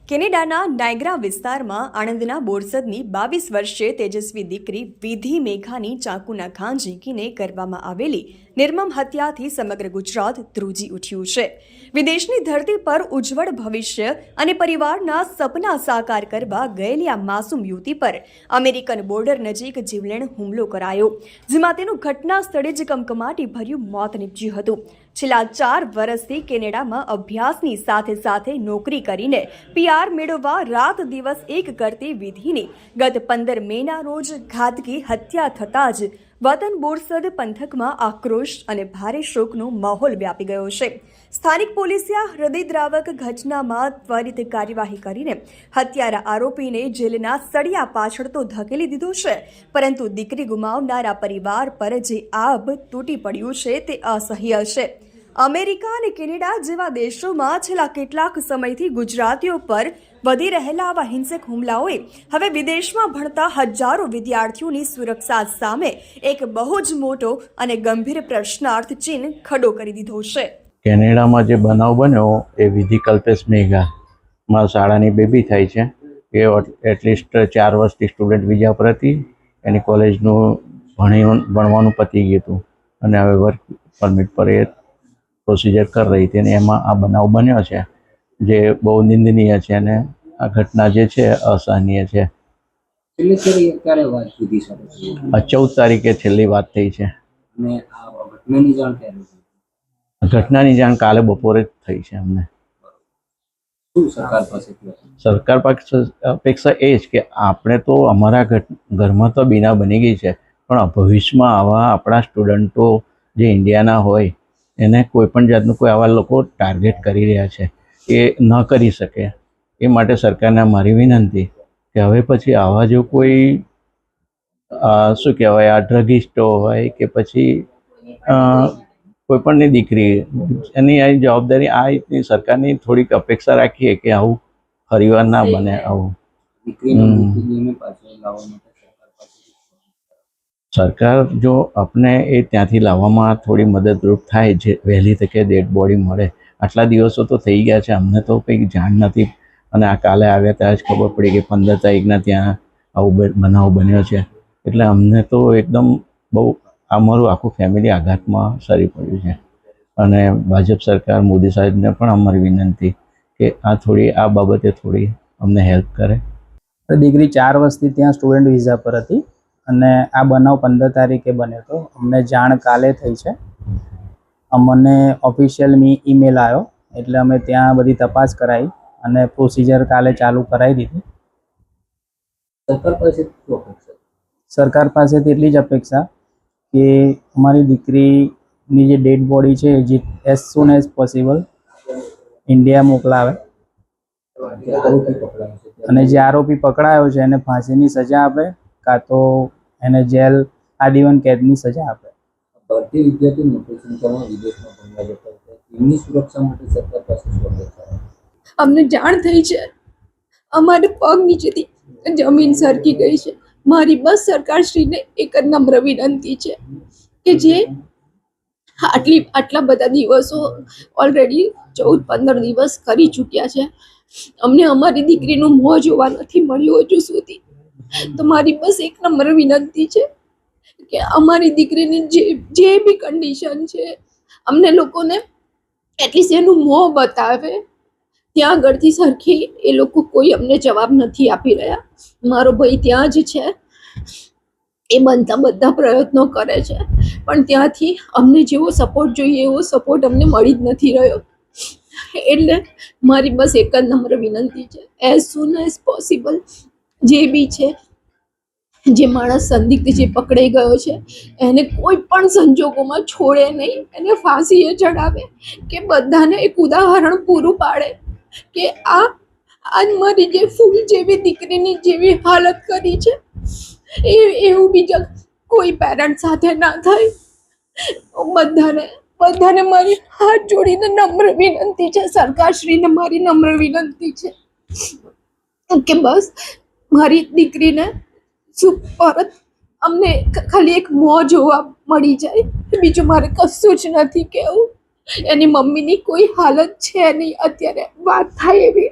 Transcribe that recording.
કેનેડાના નાયગ્રા વિસ્તારમાં આણંદના બોરસદની 22 વર્ષીય તેજસ્વી દીકરી વિધિ મેઘાની ચાકુના ઘા ઝીંકીને કરવામાં આવેલી નિર્મમ હત્યાથી સમગ્ર ગુજરાત ધ્રુજી ઉઠ્યું છે। વિદેશની ધરતી પર ઉજ્જવળ ભવિષ્ય અને પરિવારના સપના સાકાર કરવા ગયેલી આ માસૂમ યુવતી પર અમેરિકન બોર્ડર નજીક જીવલેણ હુમલો કરાયો, જેમાં તેનું ઘટના સ્થળે જ કમકમાટી ભર્યું મોત નીપજ્યું હતું। છેલ્લા 4 વર્ષથી કેનેડામાં અભ્યાસની સાથે સાથે નોકરી કરીને PR મેળવવા રાત દિવસ એક કરતી વિધિની ગત 15 મેના રોજ ઘાતકી હત્યા થતાં જ વતન બોરસદ પંથકમાં આક્રોશ અને ભારે શોકનો માહોલ વ્યાપી ગયો છે। સ્થાનિક પોલીસે આ હૃદયદ્રાવક ઘટનામાં ત્વરિત કાર્યવાહી કરીને હત્યારા આરોપીને જેલના સળિયા પાછળ તો ધકેલી દીધો છે, પરંતુ દીકરી ગુમાવનારા પરિવાર પર જે આભ તૂટી પડ્યું છે તે અસહ્ય છે। અમેરિકા અને કેનેડા જેવા દેશોમાં છેલ્લા કેટલાક સમયથી ગુજરાતીઓ પર વધી રહેલા આવા હિંસક હુમલાઓએ હવે વિદેશમાં ભણતા હજારો વિદ્યાર્થીઓની સુરક્ષા સામે એક બહુ જ મોટો અને ગંભીર પ્રશ્નાર્થ ચિહ્ન ખડો કરી દીધો છે। કેનેડામાં જે બનાવ બન્યો એ વિધિ કલ્પેશ મેઘા મારા શાળાની બેબી થાય છે। એ એટલીસ્ટ 4 વર્ષથી સ્ટુડન્ટ વિઝા પર હતી, એની કોલેજનું ભણવાનું પતી ગયું હતું અને હવે વર્ક પરમિટ પર એ પ્રોસિજર કરી રહી હતી અને એમાં આ બનાવ બન્યો છે, જે બહુ નિંદનીય છે અને આ ઘટના જે છે અસહનીય છે। 14 તારીખે છેલ્લી વાત થઈ છે। ઘટનાની જાણ કાલે બપોરે જ થઈ છે અમને। સરકાર પાસે અપેક્ષા એ જ કે આપણે તો અમારા ઘરમાં તો બીના બની ગઈ છે, પણ ભવિષ્યમાં આવા આપણા સ્ટુડન્ટો જે ઇન્ડિયાના હોય એને કોઈ પણ જાતનું કોઈ આવા લોકો ટાર્ગેટ કરી રહ્યા છે, એ ન કરી શકે। એ માટે સરકારને મારી વિનંતી કે હવે પછી આવા જો કોઈ શું કહેવાય આ ડ્રગિસ્ટો હોય કે પછી કોઈ પણની દીકરી એની આ જવાબદારી આ રીતની સરકારની થોડીક અપેક્ષા રાખીએ કે આવું ફરીવાર ના બને। આવું સરકાર જો આપણે એ ત્યાંથી લાવવામાં થોડી મદદરૂપ થાય, જે વહેલી તકે ડેડ બોડી મળે। આટલા દિવસો તો થઈ ગયા છે, અમને તો કંઈ જાણ નથી અને આ કાલે આવ્યા ત્યાં જ ખબર પડી કે 15 તારીખના ત્યાં આવું બનાવ બન્યો છે, એટલે અમને તો એકદમ બહુ અમારું આખું ફેમિલી આઘાતમાં સરી પડ્યું છે અને ભાજપ સરકાર મોદી સાહેબને પણ અમારી વિનંતી કે આ બાબતે થોડી અમને હેલ્પ કરે। દીકરી 4 વર્ષથી ત્યાં સ્ટુડન્ટ વિઝા પર હતી અને આ બનાવ 15 તારીખે બન્યો હતો। અમને જાણ કાલે થઈ છે, અમને ઓફિશિયલ ઈમેલ આવ્યો એટલે અમે ત્યાં બધી તપાસ કરાવી અને પ્રોસિજર કાલે ચાલુ કરાવી દીધી। સરકાર પાસેથી એટલી જ અપેક્ષા કે અમારી દીકરીની જે ડેડ બોડી છે જે as soon as possible India મોકલાવે અને જે આરોપી પકડાયો છે એને ફાંસીની સજા આપે કાં તો એને જેલ આજીવન કેદની સજા આપે। ભારતીય વિદ્યાર્થી નોકરી કરવા વિદેશમાં ભણવા જતા હતા, એમની સુરક્ષા માટે સરકાર પાસે શું અપેક્ષા? અમને જાણ થઈ છે, અમારે પગ નીચેથી જમીન સરકી ગઈ છે। મારી બસ સરકારશ્રીને એક જ નમ્ર વિનંતી છે કે જે આટલા બધા દિવસો ઓલરેડી 14-15 દિવસ કરી ચૂક્યા છે, અમને અમારી દીકરીનું મોં જોવા નથી મળ્યું હજુ સુધી। તો મારી બસ એક નમ્ર વિનંતી છે કે અમારી દીકરીની જે બી કન્ડિશન છે અમને લોકોને એટલીસ્ટ એનું મોં બતાવે। ત્યાં આગળથી સરખી એ લોકો કોઈ અમને જવાબ નથી આપી રહ્યા। મારો ભાઈ ત્યાં જ છે, એ બનતા બધા પ્રયત્નો કરે છે, પણ ત્યાંથી અમને જેવો સપોર્ટ જોઈએ એવો સપોર્ટ અમને મળી જ નથી રહ્યો। એટલે મારી બસ એક જ નમ્ર વિનંતી છે, એઝ સૂન એઝ પોસિબલ જે બી છે, જે માણસ સંદિગ્ધ જે પકડાઈ ગયો છે એને કોઈ પણ સંજોગોમાં છોડે નહીં, એને ફાંસીએ ચડાવે કે બધાને એક ઉદાહરણ પૂરું પાડે કે આજ મારી જે ફૂલ જેવી દીકરીની જેવી હાલત કરી છે એવું બીજા કોઈ પેરેન્ટ સાથે ના થાય। બધાને મારી હાથ જોડીને નમ્ર વિનંતી છે, સરકારશ્રીને મારી નમ્ર વિનંતી છે કે બસ મારી દીકરીને પરત અમને ખાલી એક મોં જોવા મળી જાય, બીજું મારે કશું જ નથી કહેવું। એની મમ્મીની કોઈ હાલત છે નહીં અત્યારે વાત થાય એવી।